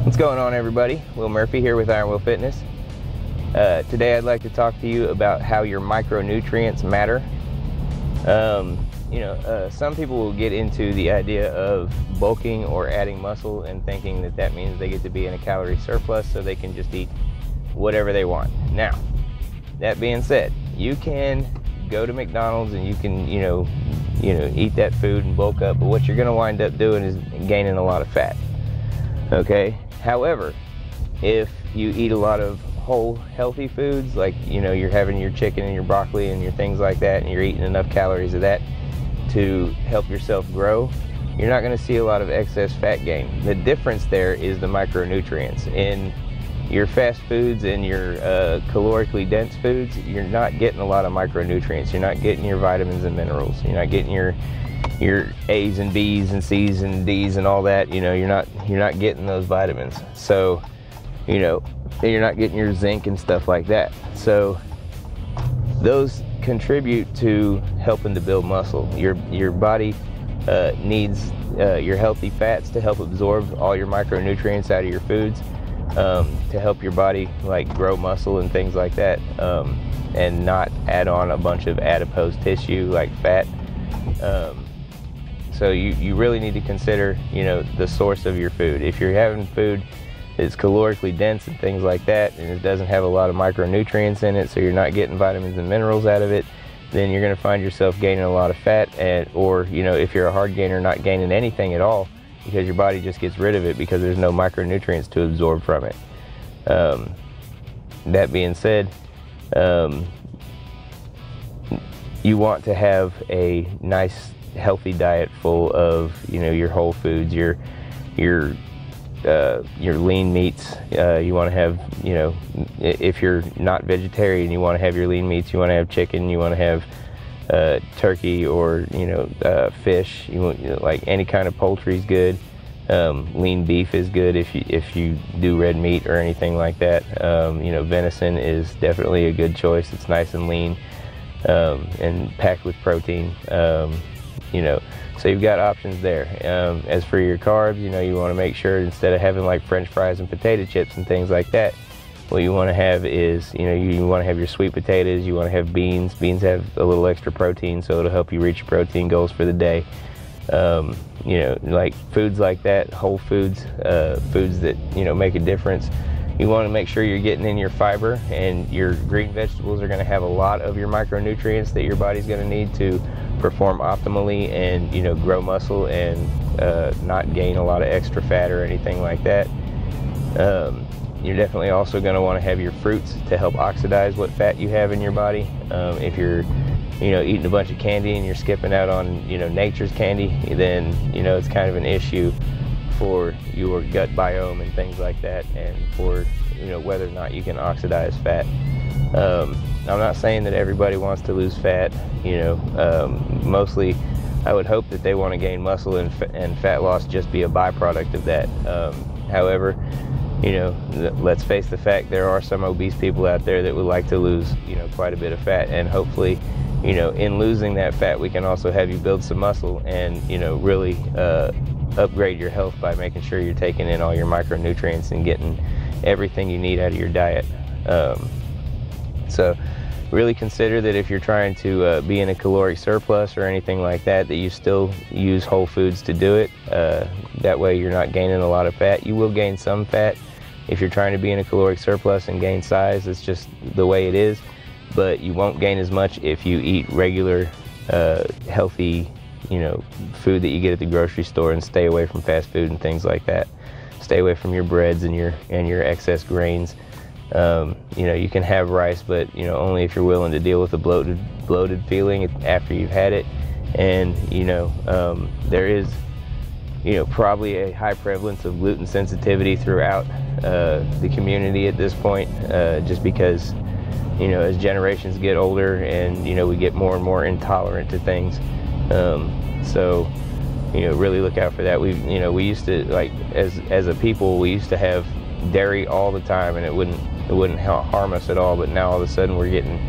What's going on, everybody? Will Murphy here with Iron Will Fitness. Today I'd like to talk to you about how your micronutrients matter. Some people will get into the idea of bulking or adding muscle and thinking that that means they get to be in a calorie surplus so they can just eat whatever they want. Now, that being said, you can go to McDonald's and you can, eat that food and bulk up, but what you're going to wind up doing is gaining a lot of fat. Okay? However, if you eat a lot of whole healthy foods, like you're having your chicken and your broccoli and your things like that, and you're eating enough calories of that to help yourself grow, you're not going to see a lot of excess fat gain. The difference there is the micronutrients. In your fast foods and your calorically dense foods, you're not getting a lot of micronutrients. You're not getting your vitamins and minerals. You're not getting your A's and B's and C's and D's and all that. You're not getting those vitamins. So, you're not getting your zinc and stuff like that. So those contribute to helping to build muscle. Your body needs your healthy fats to help absorb all your micronutrients out of your foods, to help your body grow muscle and things like that, and not add on a bunch of adipose tissue like fat. So you really need to consider, the source of your food. If you're having food that's calorically dense and things like that, and it doesn't have a lot of micronutrients in it, so you're not getting vitamins and minerals out of it, then you're going to find yourself gaining a lot of fat, or if you're a hard gainer, not gaining anything at all, because your body just gets rid of it because there's no micronutrients to absorb from it. That being said, you want to have a nice healthy diet full of your whole foods, your lean meats. You want to have, if you're not vegetarian, you want to have your lean meats. You want to have chicken. You want to have turkey or fish. You want, like any kind of poultry is good. Lean beef is good if you do red meat or anything like that. Venison is definitely a good choice. It's nice and lean and packed with protein. So you've got options there. As for your carbs, you want to make sure instead of having like French fries and potato chips and things like that, what you want to have is, you want to have your sweet potatoes, you want to have beans. Beans have a little extra protein, so it'll help you reach your protein goals for the day. Like foods like that, whole foods, foods that, make a difference. You want to make sure you're getting in your fiber, and your green vegetables are going to have a lot of your micronutrients that your body's going to need to perform optimally and grow muscle and not gain a lot of extra fat or anything like that. You're definitely also going to want to have your fruits to help oxidize what fat you have in your body. If you're eating a bunch of candy and you're skipping out on nature's candy, then it's kind of an issue for your gut biome and things like that, and for whether or not you can oxidize fat. I'm not saying that everybody wants to lose fat. Mostly I would hope that they want to gain muscle, and fat loss just be a byproduct of that. However, let's face the fact, there are some obese people out there that would like to lose quite a bit of fat, and hopefully in losing that fat we can also have you build some muscle and really upgrade your health by making sure you're taking in all your micronutrients and getting everything you need out of your diet. So really consider that if you're trying to be in a caloric surplus or anything like that, that you still use whole foods to do it. That way you're not gaining a lot of fat. You will gain some fat if you're trying to be in a caloric surplus and gain size. It's just the way it is. But you won't gain as much if you eat regular, healthy, food that you get at the grocery store, and stay away from fast food and things like that. Stay away from your breads and your excess grains. You can have rice, but only if you're willing to deal with the bloated feeling after you've had it. And there is probably a high prevalence of gluten sensitivity throughout the community at this point, just because as generations get older and we get more and more intolerant to things. So really look out for that. We used to, like, as a people, we used to have dairy all the time, and it wouldn't harm us at all. But now all of a sudden we're getting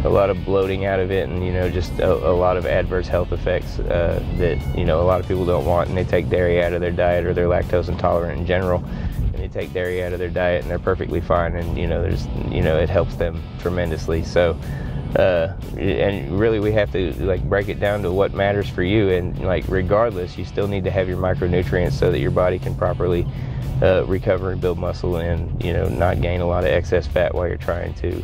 a lot of bloating out of it, and just a lot of adverse health effects that a lot of people don't want, and they take dairy out of their diet, or they're lactose intolerant in general, and they take dairy out of their diet and they're perfectly fine, and it helps them tremendously. So and really we have to break it down to what matters for you, and regardless, you still need to have your micronutrients so that your body can properly recover and build muscle, and not gain a lot of excess fat while you're trying to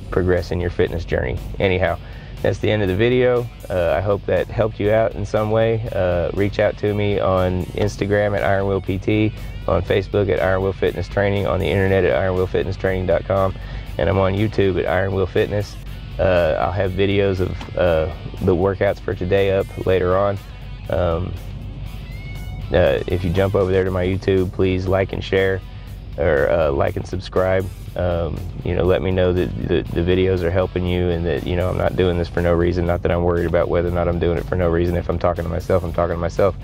progress in your fitness journey. Anyhow, that's the end of the video. I hope that helped you out in some way. Reach out to me on Instagram at IronWillPT, on Facebook at IronWill Fitness Training, on the internet at IronWillFitnessTraining.com, and I'm on YouTube at IronWill Fitness. I'll have videos of the workouts for today up later on. If you jump over there to my YouTube, please like and share, or like and subscribe. Let me know that the videos are helping you, and that I'm not doing this for no reason. Not that I'm worried about whether or not I'm doing it for no reason. If I'm talking to myself, I'm talking to myself.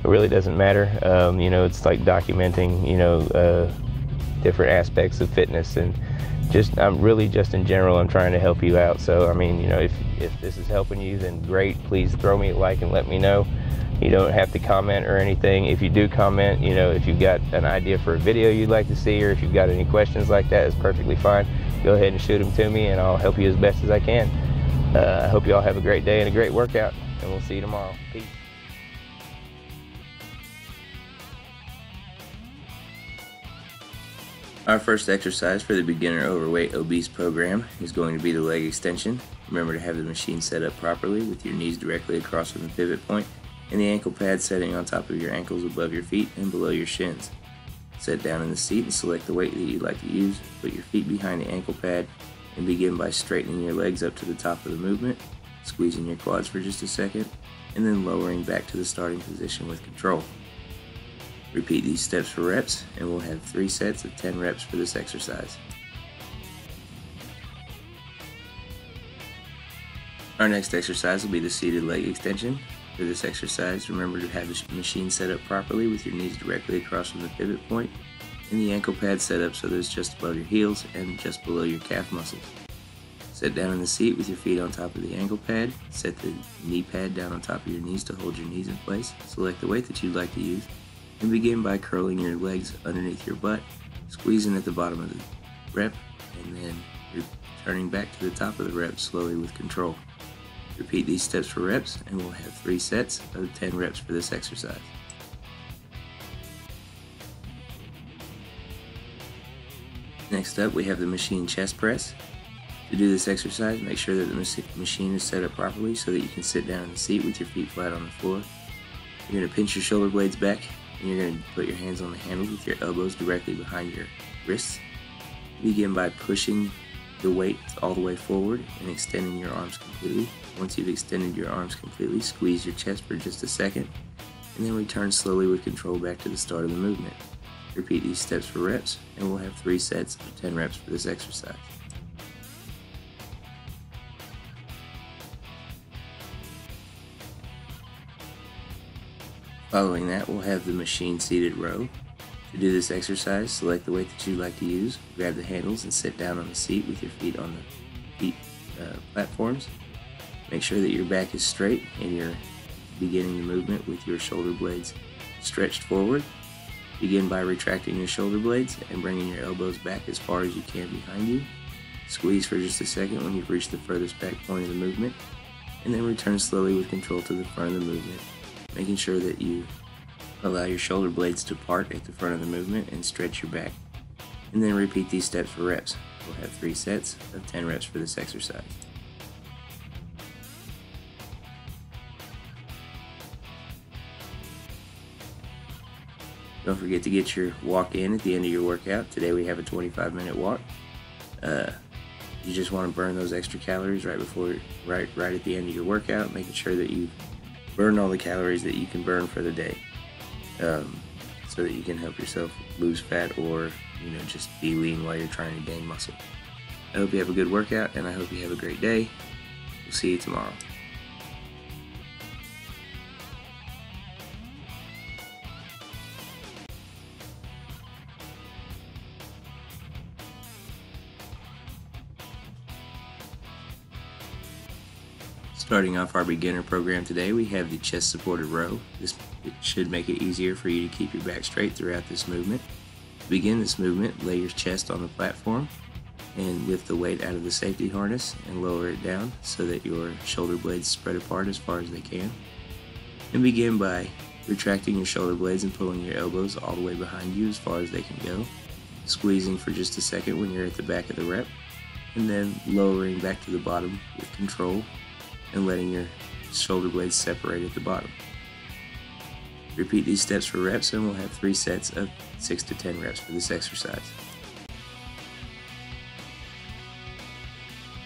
It really doesn't matter. It's like documenting different aspects of fitness, and I'm really just in general, I'm trying to help you out. So if this is helping you, then great. Please throw me a like and let me know. You don't have to comment or anything. If you do comment, if you've got an idea for a video you'd like to see, or if you've got any questions like that, it's perfectly fine. Go ahead and shoot them to me, and I'll help you as best as I can. I hope you all have a great day and a great workout, and we'll see you tomorrow. Peace. Our first exercise for the beginner overweight obese program is going to be the leg extension. Remember to have the machine set up properly with your knees directly across from the pivot point, and the ankle pad setting on top of your ankles above your feet and below your shins. Sit down in the seat and select the weight that you'd like to use. Put your feet behind the ankle pad and begin by straightening your legs up to the top of the movement, squeezing your quads for just a second, and then lowering back to the starting position with control. Repeat these steps for reps, and we'll have 3 sets of 10 reps for this exercise. Our next exercise will be the seated leg extension. For this exercise, remember to have the machine set up properly with your knees directly across from the pivot point, and the ankle pad set up so that it's just above your heels and just below your calf muscles. Sit down in the seat with your feet on top of the ankle pad. Set the knee pad down on top of your knees to hold your knees in place. Select the weight that you'd like to use, and begin by curling your legs underneath your butt, squeezing at the bottom of the rep, and then returning back to the top of the rep slowly with control. Repeat these steps for reps, and we'll have 3 sets of 10 reps for this exercise. Next up, we have the machine chest press. To do this exercise, make sure that the machine is set up properly so that you can sit down in the seat with your feet flat on the floor. You're going to pinch your shoulder blades back, and you're going to put your hands on the handle with your elbows directly behind your wrists. Begin by pushing the weight all the way forward and extending your arms completely. Once you've extended your arms completely, squeeze your chest for just a second, and then return slowly with control back to the start of the movement. Repeat these steps for reps, and we'll have 3 sets of 10 reps for this exercise. Following that, we'll have the machine seated row. To do this exercise, select the weight that you'd like to use, grab the handles, and sit down on the seat with your feet on the platforms. Make sure that your back is straight and you're beginning the movement with your shoulder blades stretched forward. Begin by retracting your shoulder blades and bringing your elbows back as far as you can behind you. Squeeze for just a second when you've reached the furthest back point of the movement, and then return slowly with control to the front of the movement, making sure that you allow your shoulder blades to part at the front of the movement and stretch your back. And then repeat these steps for reps. We'll have 3 sets of 10 reps for this exercise. Don't forget to get your walk in at the end of your workout. Today we have a 25-minute walk. You just want to burn those extra calories right at the end of your workout, making sure that you burn all the calories that you can burn for the day, so that you can help yourself lose fat or just be lean while you're trying to gain muscle. I hope you have a good workout, and I hope you have a great day. We'll see you tomorrow. Starting off our beginner program today, we have the chest supported row. This should make it easier for you to keep your back straight throughout this movement. To begin this movement, lay your chest on the platform and lift the weight out of the safety harness and lower it down so that your shoulder blades spread apart as far as they can. And begin by retracting your shoulder blades and pulling your elbows all the way behind you as far as they can go. Squeezing for just a second when you're at the back of the rep, and then lowering back to the bottom with control and letting your shoulder blades separate at the bottom. Repeat these steps for reps, and we'll have 3 sets of 6 to 10 reps for this exercise.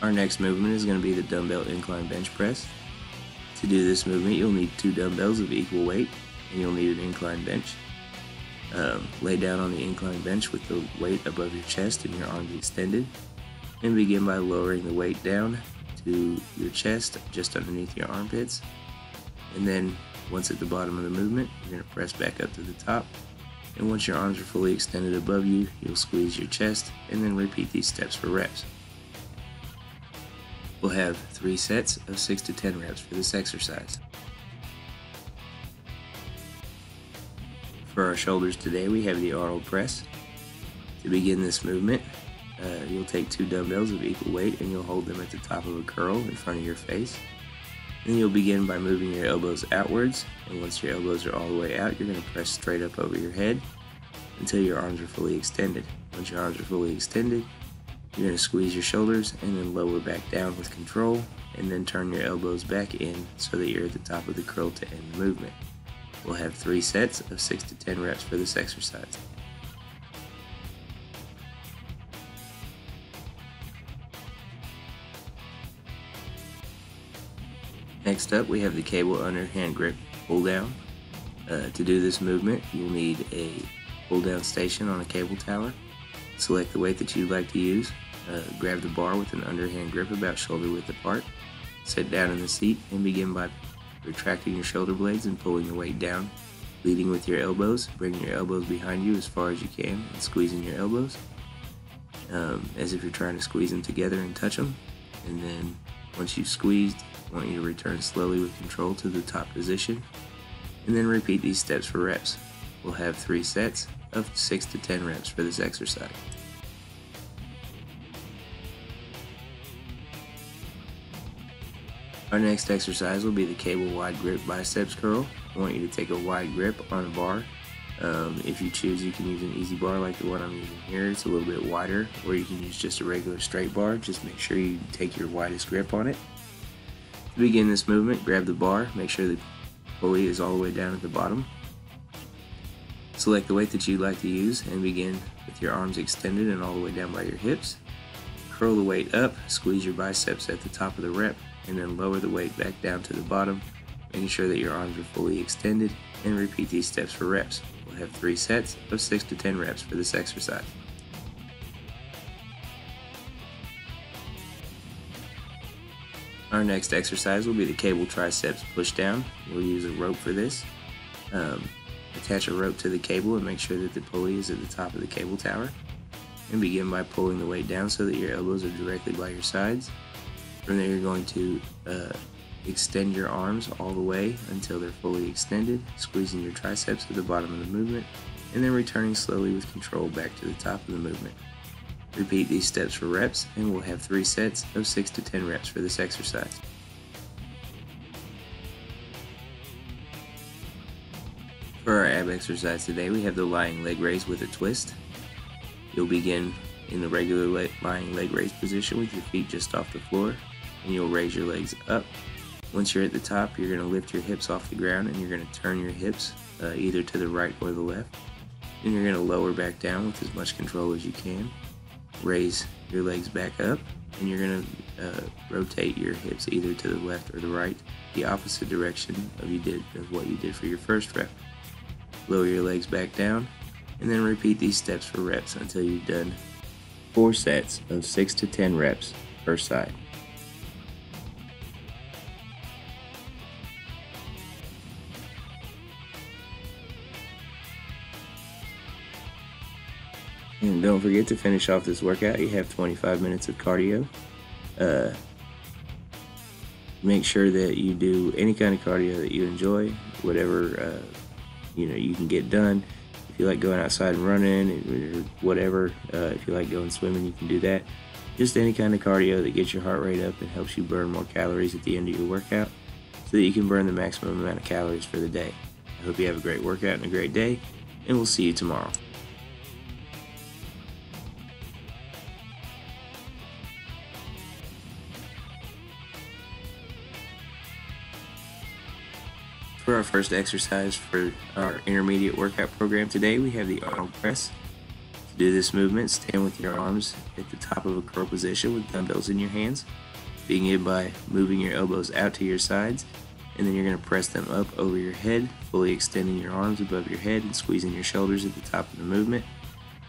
Our next movement is going to be the dumbbell incline bench press. To do this movement, you'll need 2 dumbbells of equal weight, and you'll need an incline bench. Lay down on the incline bench with the weight above your chest and your arms extended, and begin by lowering the weight down to your chest just underneath your armpits. And then once at the bottom of the movement, you're going to press back up to the top, and once your arms are fully extended above you, you'll squeeze your chest, and then repeat these steps for reps. We'll have 3 sets of 6 to 10 reps for this exercise. For our shoulders today, we have the Arnold press. To begin this movement, you'll take 2 dumbbells of equal weight and you'll hold them at the top of a curl in front of your face. Then you'll begin by moving your elbows outwards, and once your elbows are all the way out, you're going to press straight up over your head until your arms are fully extended. Once your arms are fully extended, you're going to squeeze your shoulders and then lower back down with control, and then turn your elbows back in so that you're at the top of the curl to end the movement. We'll have 3 sets of 6 to 10 reps for this exercise. Next up, we have the cable underhand grip pull down. To do this movement, you'll need a pull down station on a cable tower. Select the weight that you'd like to use. Grab the bar with an underhand grip about shoulder width apart. Sit down in the seat and begin by retracting your shoulder blades and pulling your weight down, leading with your elbows, bringing your elbows behind you as far as you can and squeezing your elbows as if you're trying to squeeze them together and touch them. And then once you've squeezed, I want you to return slowly with control to the top position, and then repeat these steps for reps. We'll have 3 sets of 6 to 10 reps for this exercise. Our next exercise will be the cable wide grip biceps curl. I want you to take a wide grip on a bar. If you choose, you can use an easy bar like the one I'm using here. It's a little bit wider, or you can use just a regular straight bar. Just make sure you take your widest grip on it. To begin this movement, grab the bar, make sure the pulley is all the way down at the bottom. Select the weight that you'd like to use and begin with your arms extended and all the way down by your hips. Curl the weight up, squeeze your biceps at the top of the rep, and then lower the weight back down to the bottom, making sure that your arms are fully extended, and repeat these steps for reps. We'll have 3 sets of 6 to 10 reps for this exercise. Our next exercise will be the cable triceps push down. We'll use a rope for this. Attach a rope to the cable and make sure that the pulley is at the top of the cable tower. And begin by pulling the weight down so that your elbows are directly by your sides. From there, you're going to extend your arms all the way until they're fully extended, squeezing your triceps at the bottom of the movement, and then returning slowly with control back to the top of the movement. Repeat these steps for reps, and we'll have 3 sets of 6 to 10 reps for this exercise. For our ab exercise today, we have the lying leg raise with a twist. You'll begin in the regular lying leg raise position with your feet just off the floor, and you'll raise your legs up. Once you're at the top, you're going to lift your hips off the ground, and you're going to turn your hips either to the right or the left. Then you're going to lower back down with as much control as you can. Raise your legs back up, and you're going to rotate your hips either to the left or the right, the opposite direction of what you did for your first rep. Lower your legs back down, and then repeat these steps for reps until you've done 4 sets of 6 to 10 reps per side. And don't forget to finish off this workout. You have 25 minutes of cardio. Make sure that you do any kind of cardio that you enjoy, whatever you can get done. If you like going outside and running or whatever, if you like going swimming, you can do that. Just any kind of cardio that gets your heart rate up and helps you burn more calories at the end of your workout so that you can burn the maximum amount of calories for the day. I hope you have a great workout and a great day, and we'll see you tomorrow. For our first exercise for our intermediate workout program today, we have the Arnold press. To do this movement, stand with your arms at the top of a curl position with dumbbells in your hands, begin by moving your elbows out to your sides, and then you're going to press them up over your head, fully extending your arms above your head and squeezing your shoulders at the top of the movement,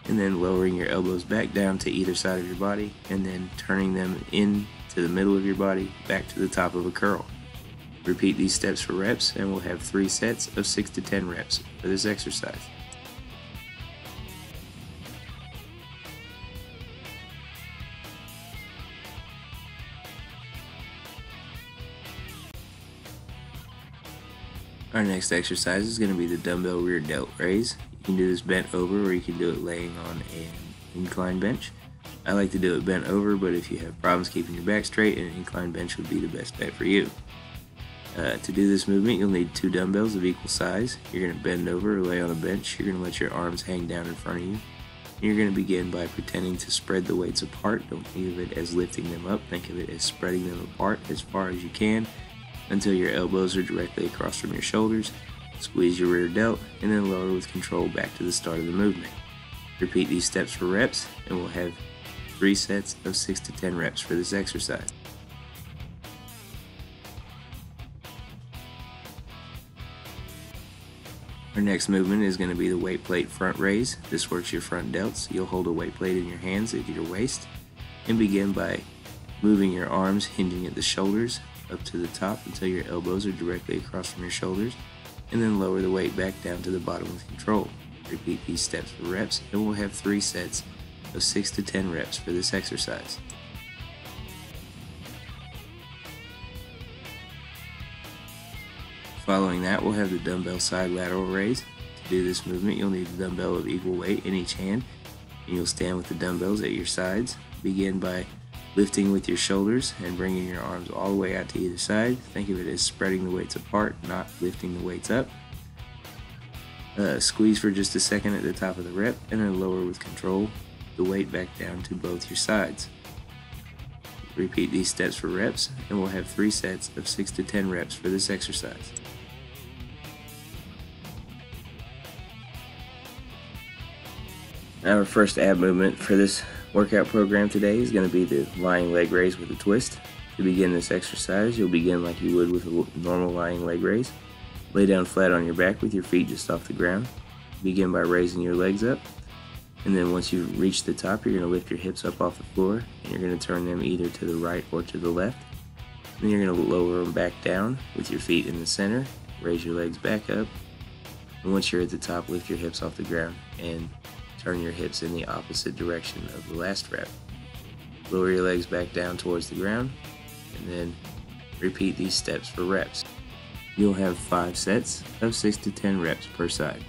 and then lowering your elbows back down to either side of your body, and then turning them in to the middle of your body, back to the top of a curl. Repeat these steps for reps, and we'll have 3 sets of 6 to 10 reps for this exercise. Our next exercise is going to be the dumbbell rear delt raise. You can do this bent over, or you can do it laying on an incline bench. I like to do it bent over, but if you have problems keeping your back straight, an incline bench would be the best bet for you. To do this movement, you'll need 2 dumbbells of equal size. You're going to bend over or lay on a bench. You're going to let your arms hang down in front of you. You're going to begin by pretending to spread the weights apart. Don't think of it as lifting them up. Think of it as spreading them apart as far as you can until your elbows are directly across from your shoulders. Squeeze your rear delt and then lower with control back to the start of the movement. Repeat these steps for reps, and we'll have 3 sets of 6 to 10 reps for this exercise. Our next movement is going to be the weight plate front raise. This works your front delts. You'll hold a weight plate in your hands at your waist and begin by moving your arms, hinging at the shoulders up to the top until your elbows are directly across from your shoulders, and then lower the weight back down to the bottom with control. Repeat these steps for reps, and we'll have 3 sets of 6 to 10 reps for this exercise. Following that, we'll have the dumbbell side lateral raise. To do this movement, you'll need a dumbbell of equal weight in each hand, and you'll stand with the dumbbells at your sides. Begin by lifting with your shoulders and bringing your arms all the way out to either side. Think of it as spreading the weights apart, not lifting the weights up. Squeeze for just a second at the top of the rep, and then lower with control the weight back down to both your sides. Repeat these steps for reps, and we'll have 3 sets of 6 to 10 reps for this exercise. Our first ab movement for this workout program today is going to be the lying leg raise with a twist. To begin this exercise, you'll begin like you would with a normal lying leg raise. Lay down flat on your back with your feet just off the ground. Begin by raising your legs up, and then once you reach the top, you're going to lift your hips up off the floor, and you're going to turn them either to the right or to the left. Then you're going to lower them back down with your feet in the center, raise your legs back up, and once you're at the top, lift your hips off the ground and turn your hips in the opposite direction of the last rep. Lower your legs back down towards the ground, and then repeat these steps for reps. You'll have 5 sets of 6 to 10 reps per side.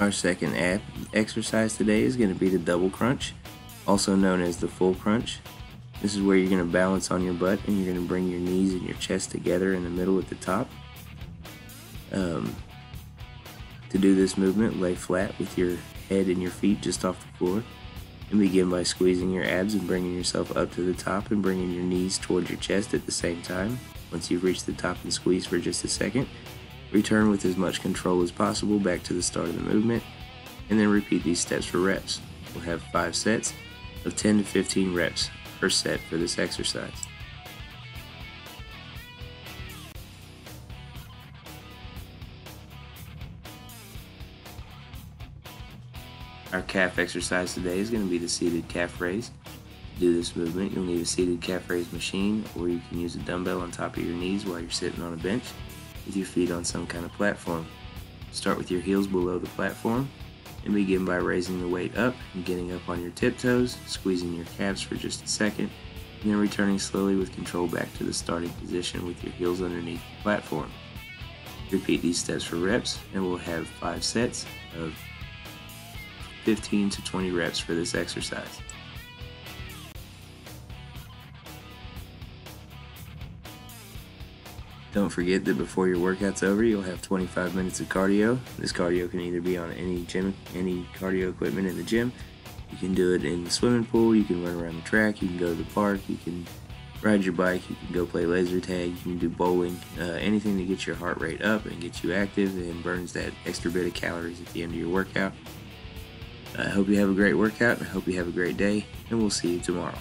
Our second ab exercise today is going to be the double crunch, also known as the full crunch. This is where you're going to balance on your butt, and you're going to bring your knees and your chest together in the middle at the top. To do this movement, lay flat with your head and your feet just off the floor, and begin by squeezing your abs and bringing yourself up to the top and bringing your knees towards your chest at the same time. Once you've reached the top and squeeze for just a second, return with as much control as possible back to the start of the movement, and then repeat these steps for reps. We'll have 5 sets of 10 to 15 reps per set for this exercise. Our calf exercise today is going to be the seated calf raise. To do this movement, you'll need a seated calf raise machine, or you can use a dumbbell on top of your knees while you're sitting on a bench with your feet on some kind of platform. Start with your heels below the platform, And begin by raising the weight up and getting up on your tiptoes, squeezing your calves for just a second, and then returning slowly with control back to the starting position with your heels underneath the platform. Repeat these steps for reps, and we'll have 5 sets of 15 to 20 reps for this exercise. Don't forget that before your workout's over, you'll have 25 minutes of cardio. This cardio can either be on any cardio equipment in the gym. You can do it in the swimming pool, you can run around the track, you can go to the park, you can ride your bike, you can go play laser tag, you can do bowling, anything to get your heart rate up and get you active and burns that extra bit of calories at the end of your workout. I hope you have a great workout, I hope you have a great day, and we'll see you tomorrow.